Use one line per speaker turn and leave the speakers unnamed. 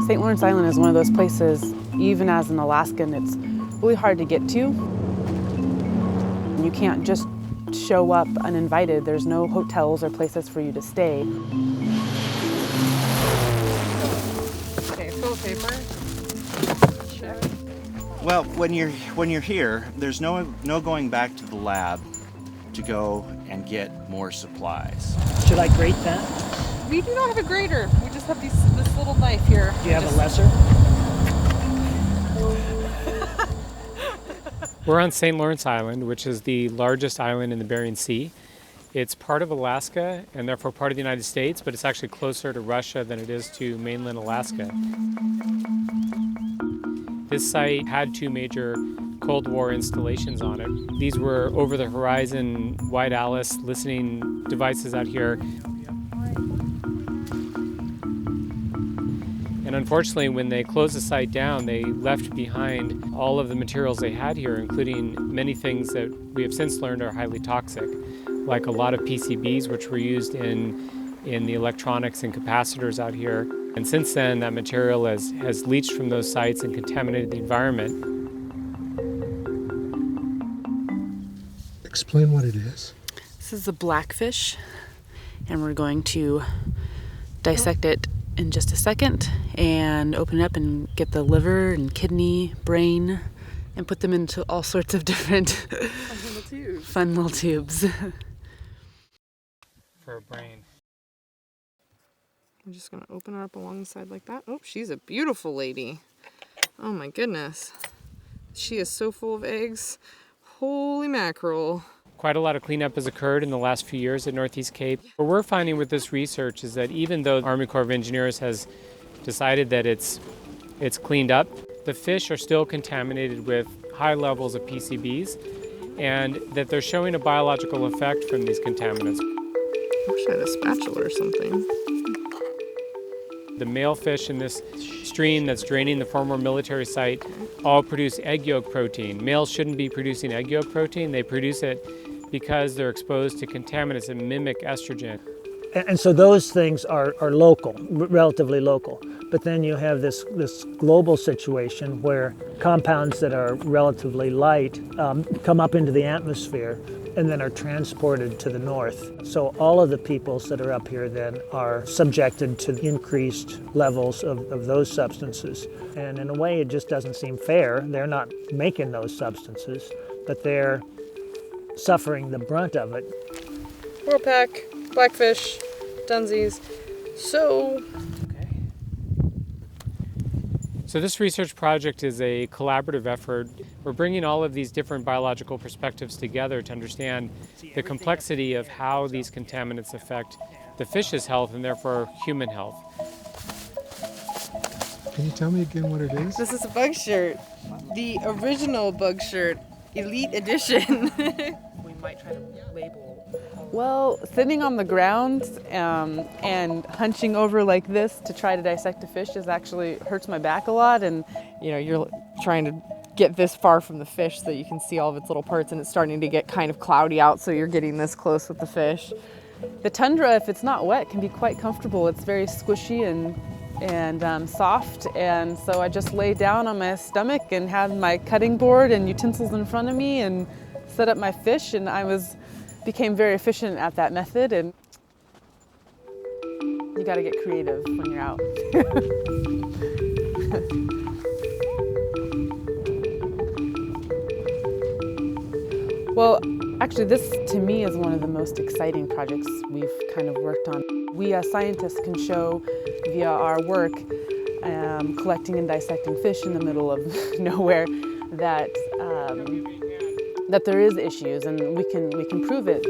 St. Lawrence Island is one of those places, even as an Alaskan, it's really hard to get to. You can't just show up uninvited. There's no hotels or places for you to stay.
Okay, full paper. Check.
Well, when you're here, there's no going back to the lab to go and get more supplies.
Should I grate that?
We do not have a grater. We just have this little knife here.
Do you have a lesser?
We're on St. Lawrence Island, which is the largest island in the Bering Sea. It's part of Alaska and therefore part of the United States, but it's actually closer to Russia than it is to mainland Alaska. This site had two major Cold War installations on it. These were over-the-horizon White Alice listening devices out here. And unfortunately, when they closed the site down, they left behind all of the materials they had here, including many things that we have since learned are highly toxic, like a lot of PCBs, which were used in the electronics and capacitors out here. And since then, that material has leached from those sites and contaminated the environment.
Explain what it is.
This is a blackfish, and we're going to dissect it in just a second and open it up and get the liver and kidney, brain, and put them into all sorts of different fun little tubes.
For a brain.
I'm just gonna open her up along the side like that. Oh, she's a beautiful lady. Oh my goodness. She is so full of eggs. Holy mackerel.
Quite a lot of cleanup has occurred in the last few years at Northeast Cape. What we're finding with this research is that even though the Army Corps of Engineers has decided that it's cleaned up, the fish are still contaminated with high levels of PCBs, and that they're showing a biological effect from these contaminants.
I wish I had a spatula or something.
The male fish in this stream that's draining the former military site all produce egg yolk protein. Males shouldn't be producing egg yolk protein. They produce it because they're exposed to contaminants that mimic estrogen.
And so those things are local, relatively local. But then you have this global situation where compounds that are relatively light come up into the atmosphere and then are transported to the north. So all of the peoples that are up here then are subjected to increased levels of those substances. And in a way, it just doesn't seem fair. They're not making those substances, but they're suffering the brunt of it.
Whorlpack, blackfish, dunsies. So
this research project is a collaborative effort. We're bringing all of these different biological perspectives together to understand the complexity of how these contaminants affect the fish's health and therefore human health.
Can you tell me again what it is?
this is a bug shirt. The original bug shirt, Elite Edition. We might try to label.
Well, sitting on the ground and hunching over like this to try to dissect a fish actually hurts my back a lot. And
You know, you're trying to get this far from the fish so that you can see all of its little parts, and it's starting to get kind of cloudy out, so you're getting this close with the fish.
the tundra, if it's not wet, can be quite comfortable. It's very squishy and soft, and so I just lay down on my stomach and had my cutting board and utensils in front of me and set up my fish, and became very efficient at that method. And you got to get creative when you're out. Well, actually, this to me is one of the most exciting projects we've kind of worked on. We as scientists can show via our work, collecting and dissecting fish in the middle of nowhere, that there is issues, and we can prove it.